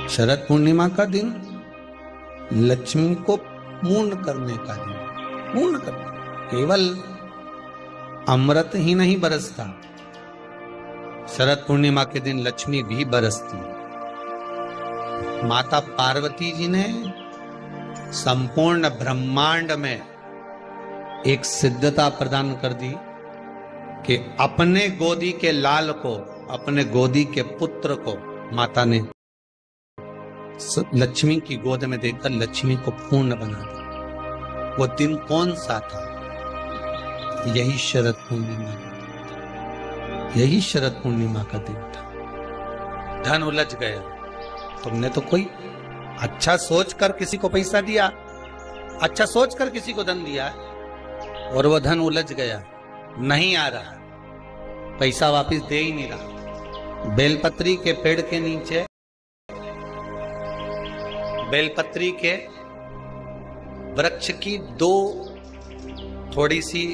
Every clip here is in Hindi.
शरद पूर्णिमा का दिन लक्ष्मी को पूर्ण करने का दिन, पूर्ण करने, केवल अमृत ही नहीं बरसता, शरद पूर्णिमा के दिन लक्ष्मी भी बरसती। माता पार्वती जी ने संपूर्ण ब्रह्मांड में एक सिद्धता प्रदान कर दी कि अपने गोदी के लाल को, अपने गोदी के पुत्र को माता ने लक्ष्मी की गोद में देकर लक्ष्मी को पूर्ण बना दिया। वो दिन कौन सा था? यही शरद पूर्णिमा का दिन था, यही शरद पूर्णिमा का दिन था। धन उलझ गया, तुमने तो कोई अच्छा सोचकर किसी को पैसा दिया, अच्छा सोचकर किसी को धन दिया और वो धन उलझ गया, नहीं आ रहा, पैसा वापस दे ही नहीं रहा। बेलपत्री के पेड़ के नीचे, बेलपत्री के वृक्ष की दो थोड़ी सी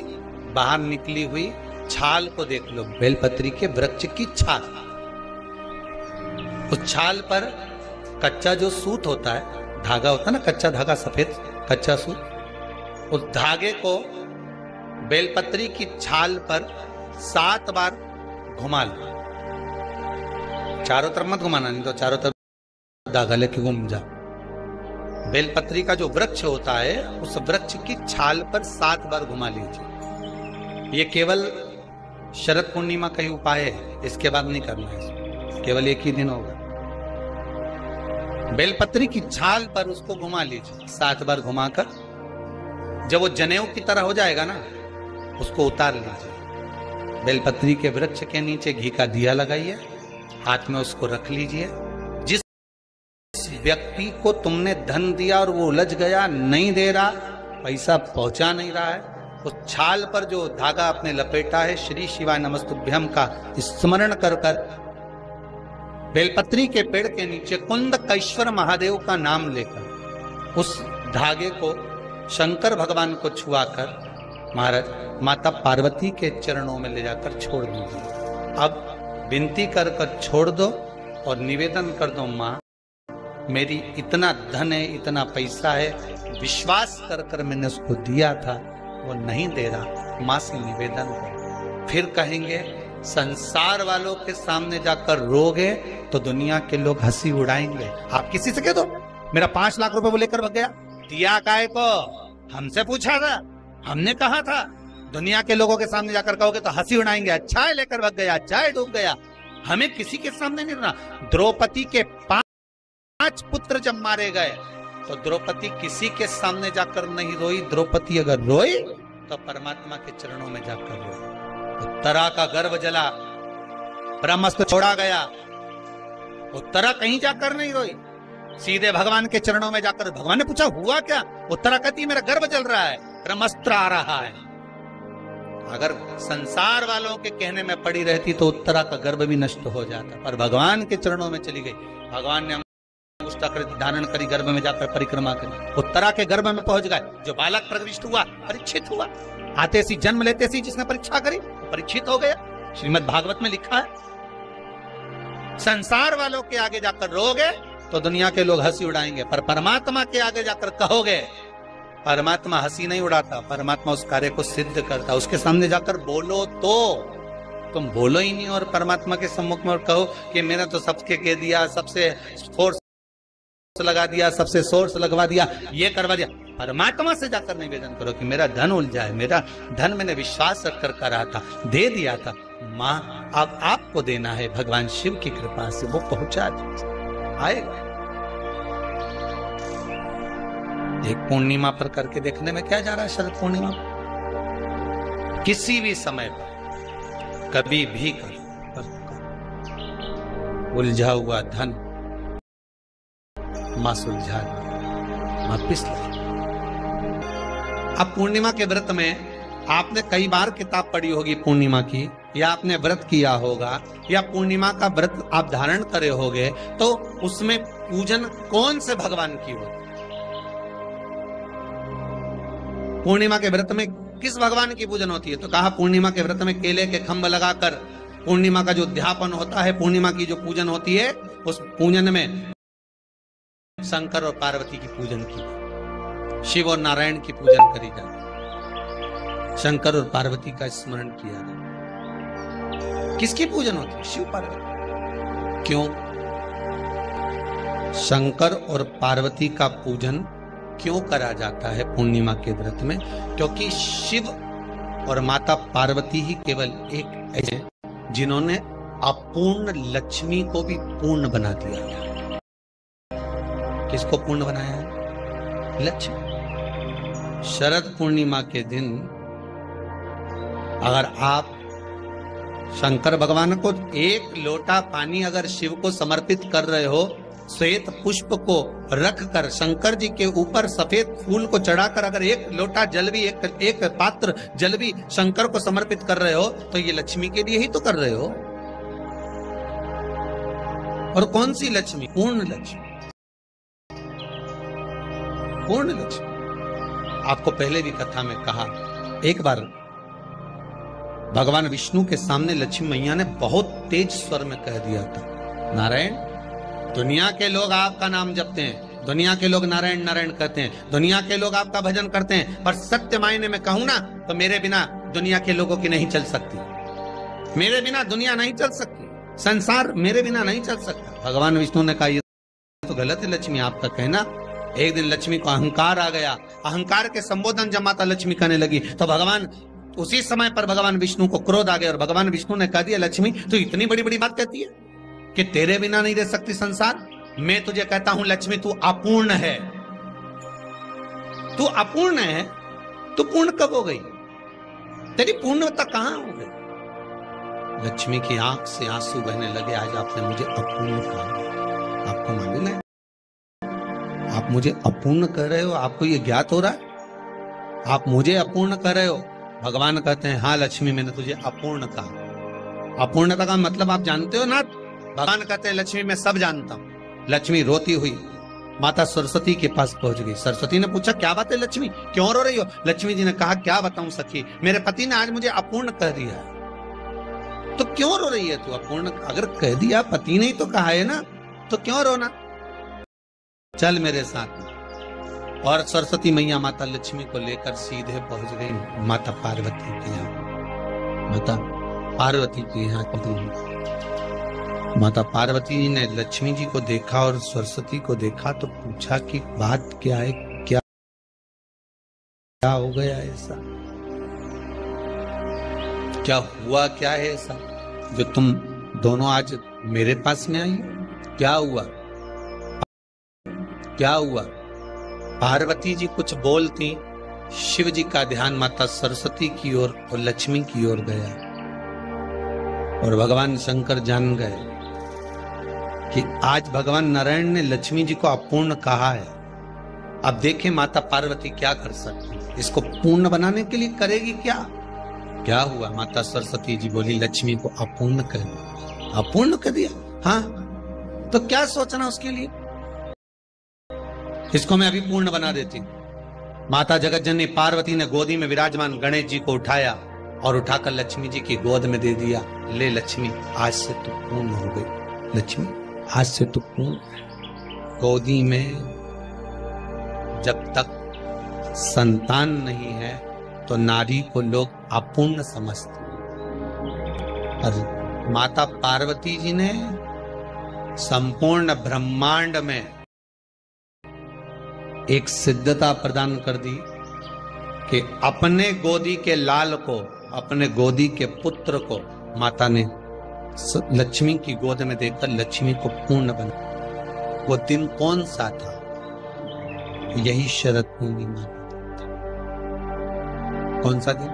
बाहर निकली हुई छाल को देख लो, बेलपत्री के वृक्ष की छाल। उस छाल पर कच्चा जो सूत होता है, धागा होता है ना, कच्चा धागा, सफेद कच्चा सूत, उस धागे को बेलपत्री की छाल पर 7 बार घुमा लो। चारों तरफ मत घुमाना, नहीं तो चारों तरफ धागा लेके घूम जा। बेलपत्री का जो वृक्ष होता है, उस वृक्ष की छाल पर 7 बार घुमा लीजिए। ये केवल शरद पूर्णिमा का ही उपाय है, इसके बाद नहीं करना है, केवल एक ही दिन होगा। बेलपत्री की छाल पर उसको घुमा लीजिए 7 बार घुमाकर, जब वो जनेऊ की तरह हो जाएगा ना, उसको उतार लीजिए। बेलपत्री के वृक्ष के नीचे घी का दिया लगाइए, हाथ में उसको रख लीजिए। जिस व्यक्ति को तुमने धन दिया और वो उलझ गया, नहीं दे रहा, पैसा पहुंचा नहीं रहा है, उस छाल पर जो धागा आपने लपेटा है, श्री शिवाय नमस्तुभ्यम का स्मरण कर कर बेलपत्री के पेड़ के नीचे कुंदकेश्वर महादेव का नाम लेकर उस धागे को शंकर भगवान को छुआकर महाराज माता पार्वती के चरणों में ले जाकर छोड़ दीजिए। अब विनती कर कर छोड़ दो और निवेदन कर दो, माँ मेरी इतना धन है, इतना पैसा है, विश्वास कर कर मैंने उसको दिया था, वो नहीं दे रहा, माँ से निवेदन करो। फिर कहेंगे संसार वालों के सामने जाकर रोगे तो दुनिया के लोग हंसी उड़ाएंगे। आप किसी से कह दो मेरा 5 लाख रुपए वो लेकर भाग गया, दिया काय को? हमसे पूछा था, हमने कहा था। दुनिया के लोगों के सामने जाकर कहोगे तो हंसी उड़ाएंगे, अच्छा है लेकर भाग गया, अच्छा है डूब गया। हमें किसी के सामने नहीं रोना। द्रौपदी के 5 पुत्र जब मारे गए तो द्रौपदी किसी के सामने जाकर नहीं रोई। द्रौपदी अगर रोई तो परमात्मा के चरणों में जाकर रोई। उत्तरा का गर्भ जला, ब्रह्मास्त्र छोड़ा गया, उत्तरा कहीं जाकर नहीं रोई, सीधे भगवान के चरणों में जाकर। भगवान ने पूछा हुआ क्या? उत्तरा कहती मेरा गर्भ जल रहा है, ब्रह्मास्त्र आ रहा है। अगर संसार वालों के कहने में पड़ी रहती तो उत्तरा का गर्भ भी नष्ट हो जाता, पर भगवान के चरणों में चली गई। भगवान ने धारण करी, गर्भ में जाकर परिक्रमा करी, उत्तरा के गर्भ में पहुंच गए। जो बालक प्रविष्ट हुआ परीक्षित हुआ, आते सी जन्म लेते सी जिसने परीक्षा करी परीक्षित हो गया। श्रीमद् भागवत में लिखा है संसार वालों के आगे जाकर रोगे तो दुनिया के लोग हंसी उड़ाएंगे, पर परमात्मा के आगे जाकर कहोगे, परमात्मा हंसी नहीं उड़ाता, परमात्मा उस कार्य को सिद्ध करता। उसके सामने जाकर बोलो तो, तुम बोलो ही नहीं और परमात्मा के सम्मुख में और कहो कि मैंने तो सबके कह दिया, सबसे फोर्स लगा दिया, सबसे सोर्स लगवा दिया, ये करवा दिया। परमात्मा से जाकर निवेदन करो कि मेरा धन उलझा है, मेरा धन मैंने विश्वास रखकर करा था, दे दिया था, माँ अब आपको देना है, भगवान शिव की कृपा से वो पहुंचा आएगा। एक पूर्णिमा पर करके देखने में क्या जा रहा है? शरद पूर्णिमा किसी भी समय पर कभी भी करो, उलझा हुआ धन मां सुलझा, मां पिसला। अब पूर्णिमा के व्रत में आपने कई बार किताब पढ़ी होगी पूर्णिमा की, या आपने व्रत किया होगा, या पूर्णिमा का व्रत आप धारण करे होगे, तो उसमें पूजन कौन से भगवान की हो? पूर्णिमा के व्रत में किस भगवान की पूजन होती है? तो कहा पूर्णिमा के व्रत में केले के खंभ लगाकर पूर्णिमा का जो अध्यापन होता है, पूर्णिमा की जो पूजन होती है, उस पूजन में शंकर और पार्वती की पूजन की, शिव और नारायण की पूजन करी जाती, शंकर और पार्वती का स्मरण किया जाता। किसकी पूजन होती है? शिव पार्वती। क्यों? शंकर और पार्वती का पूजन क्यों करा जाता है पूर्णिमा के व्रत में? क्योंकि शिव और माता पार्वती ही केवल एक ऐसे हैं जिन्होंने अपूर्ण लक्ष्मी को भी पूर्ण बना दिया है। किसको पूर्ण बनाया है? लक्ष्मी। शरद पूर्णिमा के दिन अगर आप शंकर भगवान को एक लोटा पानी अगर शिव को समर्पित कर रहे हो, श्वेत पुष्प को रख कर शंकर जी के ऊपर सफेद फूल को चढ़ाकर अगर एक लोटा जल भी एक पात्र जल भी शंकर को समर्पित कर रहे हो, तो ये लक्ष्मी के लिए ही तो कर रहे हो। और कौन सी लक्ष्मी? पूर्ण लक्ष्मी। पूर्ण लक्ष्मी। आपको पहले भी कथा में कहा, एक बार भगवान विष्णु के सामने लक्ष्मी मैया ने बहुत तेज स्वर में कह दिया था, नारायण, दुनिया के लोग आपका नाम जपते हैं, दुनिया के लोग नारायण नारायण कहते हैं, दुनिया के लोग आपका भजन करते हैं, पर सत्य मायने में कहूं ना तो मेरे बिना दुनिया के लोगों की नहीं चल सकती, मेरे बिना दुनिया नहीं चल सकती, संसार मेरे बिना नहीं चल सकता। भगवान विष्णु ने कहा, ये तो गलत है लक्ष्मी आपका कहना। एक दिन लक्ष्मी को अहंकार आ गया, अहंकार के संबोधन जब माता लक्ष्मी करने लगी तो भगवान उसी समय पर भगवान विष्णु को क्रोध आ गया और भगवान विष्णु ने कह दिया, लक्ष्मी तू इतनी बड़ी बड़ी बात कहती है कि तेरे बिना नहीं रह सकती संसार। मैं तुझे कहता हूं लक्ष्मी, तू अपूर्ण है, तू अपूर्ण है, तू पूर्ण कब हो गई? तेरी पूर्णता कहां हो गई? लक्ष्मी की आंख से आंसू बहने लगे, आज आपने मुझे अपूर्ण कहा। आपको मालूम है आप मुझे अपूर्ण कर रहे हो? आपको ये ज्ञात हो रहा है आप मुझे अपूर्ण कर रहे हो? भगवान कहते हैं, हाँ लक्ष्मी, मैंने तुझे अपूर्ण कहा। अपूर्णता का मतलब आप जानते हो ना? भगवान कहते हैं, लक्ष्मी मैं सब जानता हूं। लक्ष्मी रोती हुई माता सरस्वती के पास पहुंच गई। सरस्वती ने पूछा, क्या बात है लक्ष्मी, क्यों रो रही हो? लक्ष्मी जी ने कहा, क्या बताऊं सखी, मेरे पति ने आज मुझे अपूर्ण कह दिया है। तो क्यों रो रही है तू? अपूर्ण अगर कह दिया, पति ने ही तो कहा है ना, तो क्यों रोना? चल मेरे साथ। और सरस्वती मैया माता लक्ष्मी को लेकर सीधे पहुंच गई माता पार्वती के यहाँ। माता पार्वती के यहाँ पहुंची। माता पार्वती जी ने लक्ष्मी जी को देखा और सरस्वती को देखा तो पूछा कि बात क्या है, क्या हो गया ऐसा, क्या हुआ, क्या है ऐसा जो तुम दोनों आज मेरे पास में आई? क्या हुआ, क्या हुआ? पार्वती जी कुछ बोलती, शिव जी का ध्यान माता सरस्वती की ओर और लक्ष्मी की ओर गया और भगवान शंकर जान गए कि आज भगवान नारायण ने लक्ष्मी जी को अपूर्ण कहा है। अब देखें माता पार्वती क्या कर सकती है, इसको पूर्ण बनाने के लिए करेगी क्या? क्या हुआ? माता सरस्वती जी बोली, लक्ष्मी को अपूर्ण कर दिया। अपूर्ण कर दिया? हाँ, तो क्या सोचना उसके लिए, इसको मैं अभी पूर्ण बना देती हूं। माता जगत जननी पार्वती ने गोदी में विराजमान गणेश जी को उठाया और उठाकर लक्ष्मी जी की गोद में दे दिया। ले लक्ष्मी, आज से तू पूर्ण हो गई। लक्ष्मी, आज से तू पूर्ण। गोदी में जब तक संतान नहीं है तो नारी को लोग अपूर्ण समझते हैं। और माता पार्वती जी ने संपूर्ण ब्रह्मांड में एक सिद्धता प्रदान कर दी कि अपने गोदी के लाल को, अपने गोदी के पुत्र को माता ने लक्ष्मी की गोद में देकर लक्ष्मी को पूर्ण बना। वो दिन कौन सा था? यही शरद पूर्णिमा था। कौन सा दिन?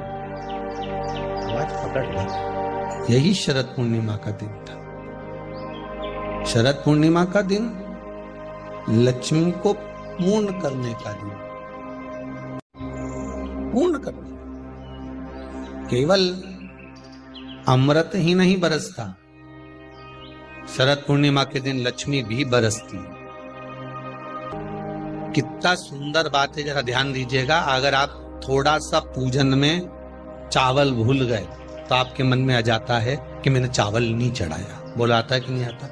आवाज पकड़ ली। यही शरद पूर्णिमा का दिन था। शरद पूर्णिमा का दिन लक्ष्मी को पूर्ण करने का दिन। पूर्ण करने, केवल अमृत ही नहीं बरसता, शरद पूर्णिमा के दिन लक्ष्मी भी बरसती। कितना सुंदर बात है, जरा ध्यान दीजिएगा। अगर आप थोड़ा सा पूजन में चावल भूल गए तो आपके मन में आ जाता है कि मैंने चावल नहीं चढ़ाया। बोला आता है कि नहीं आता?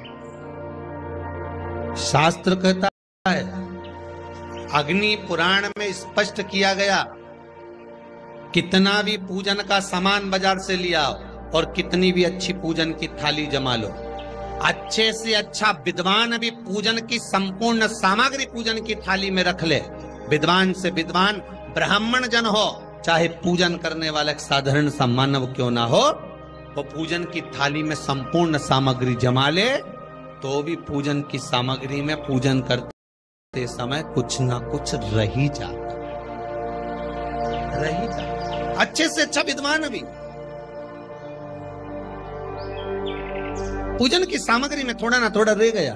शास्त्र कहता है। अग्नि पुराण में स्पष्ट किया गया, कितना भी पूजन का सामान बाजार से लिया और कितनी भी अच्छी पूजन की थाली जमा लो, अच्छे से अच्छा विद्वान भी पूजन की संपूर्ण सामग्री पूजन की थाली में रख ले, विद्वान से विद्वान ब्राह्मण जन हो, चाहे पूजन करने वाला एक साधारण सा मानव क्यों ना हो, वो पूजन की थाली में संपूर्ण सामग्री जमा ले, तो भी पूजन की सामग्री में पूजन करते समय कुछ ना कुछ रह ही जाता। अच्छे से अच्छा विद्वान भी पूजन की सामग्री में थोड़ा ना थोड़ा रह गया।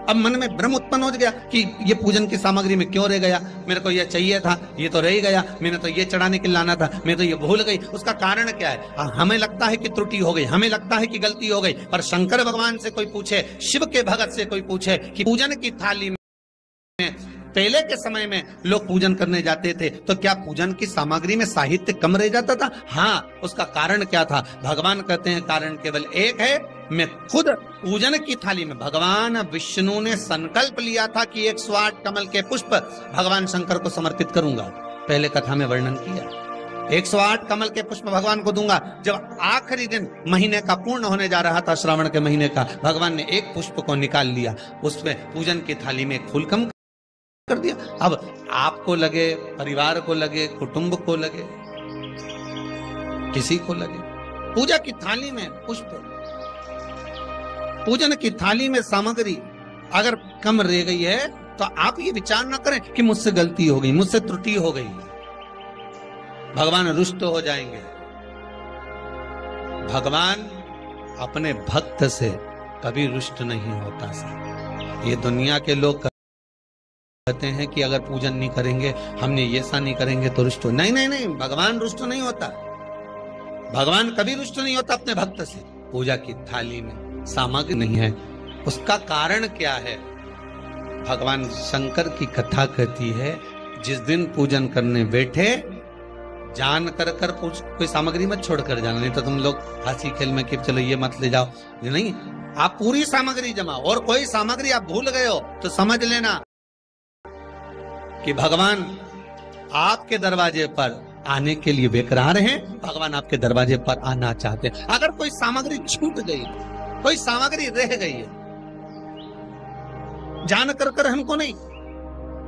अब मन में भ्रम उत्पन्न हो गया कि ये पूजन की सामग्री में क्यों रह गया, मेरे को ये चाहिए था, ये तो रह ही गया, मैंने तो ये चढ़ाने के लिए लाना था, मैं तो ये भूल गई। उसका कारण क्या है? हमें लगता है कि त्रुटि हो गई, हमें लगता है कि गलती हो गई, पर शंकर भगवान से कोई पूछे, शिव के भगत से कोई पूछे कि पूजन की थाली में पहले के समय में लोग पूजन करने जाते थे तो क्या पूजन की सामग्री में साहित्य कम रह जाता था? हाँ, उसका कारण क्या था? भगवान कहते हैं कारण केवल एक है। मैं खुद पूजन की थाली में, भगवान विष्णु ने संकल्प लिया था कि 108 कमल के पुष्प भगवान शंकर को समर्पित करूंगा। पहले कथा में वर्णन किया, 108 कमल के पुष्प भगवान को दूंगा। जब आखिरी दिन महीने का पूर्ण होने जा रहा था, श्रावण के महीने का, भगवान ने एक पुष्प को निकाल लिया, उसमें पूजन की थाली में एक फूल कम कर दिया। अब आपको लगे, परिवार को लगे, कुटुंब को लगे, किसी को लगे, पूजा की थाली में पुष्प, पूजन की थाली में सामग्री अगर कम रह गई है तो आप ये विचार ना करें कि मुझसे गलती हो गई, मुझसे त्रुटि हो गई, भगवान रुष्ट हो जाएंगे। भगवान अपने भक्त से कभी रुष्ट नहीं होता। ये दुनिया के लोग कहते हैं कि अगर पूजन नहीं करेंगे, हमने ये सा नहीं करेंगे तो रुष्ट हो। नहीं नहीं नहीं, भगवान रुष्ट नहीं होता, भगवान कभी रुष्ट नहीं होता अपने भक्त से। पूजा की थाली में सामग्री नहीं है, उसका कारण क्या है? भगवान शंकर की कथा कहती है, जिस दिन पूजन करने बैठे जान कर कोई सामग्री मत छोड़ कर जाना, नहीं तो तुम लोग हंसी खेल में कि चलो ये मत ले जाओ। नहीं, आप पूरी सामग्री जमा, और कोई सामग्री आप भूल गए हो तो समझ लेना कि भगवान आपके दरवाजे पर आने के लिए बेकरार हैं, भगवान आपके दरवाजे पर आना चाहते हैं। अगर कोई सामग्री छूट गई, कोई सामग्री रह गई है, जान कर हमको नहीं,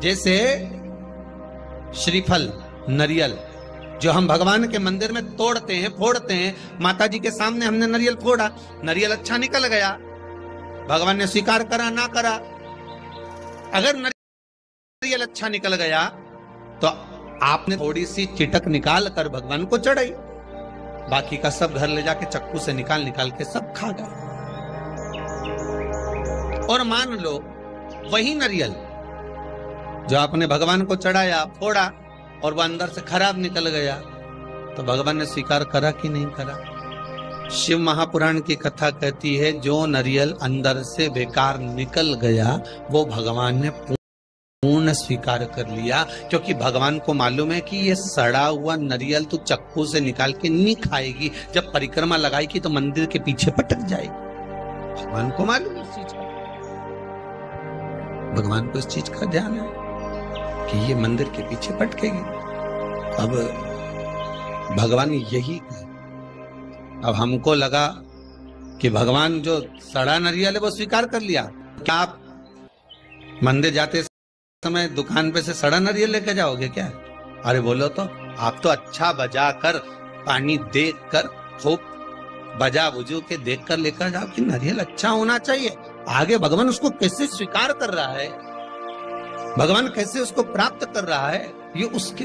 जैसे श्रीफल, नरियल जो हम भगवान के मंदिर में तोड़ते हैं, फोड़ते हैं, माता जी के सामने हमने नरियल फोड़ा, नरियल अच्छा निकल गया, भगवान ने स्वीकार करा ना करा। अगर नरियल अच्छा निकल गया तो आपने थोड़ी सी चिटक निकाल कर भगवान को चढ़ाई, बाकी का सब घर ले जाके चक्कू से निकाल के सब खा गए। और मान लो वही नरियल जो आपने भगवान को चढ़ाया, फोड़ा, और वह अंदर से खराब निकल गया, तो भगवान ने स्वीकार करा कि नहीं करा? शिव महापुराण की कथा कहती है, जो नरियल अंदर से बेकार निकल गया वो भगवान ने पूर्ण स्वीकार कर लिया, क्योंकि भगवान को मालूम है कि ये सड़ा हुआ नरियल तो चक्कू से निकाल के नहीं खाएगी, जब परिक्रमा लगाएगी तो मंदिर के पीछे पटक जाएगी। भगवान को मालूम है इस चीज का, भगवान को इस चीज का ध्यान है कि ये मंदिर के पीछे पटकेगी। अब भगवान यही, अब हमको लगा कि भगवान जो सड़ा नरियल है वो स्वीकार कर लिया। क्या आप मंदिर जाते समय दुकान पे से सड़ा नरियल लेके जाओगे क्या? अरे बोलो तो, आप तो अच्छा बजा कर, पानी देख कर, खूब बजा बुजू के देख कर लेकर जाओ कि नरियल अच्छा होना चाहिए। आगे भगवान उसको कैसे स्वीकार कर रहा है, भगवान कैसे उसको प्राप्त कर रहा है, ये उसके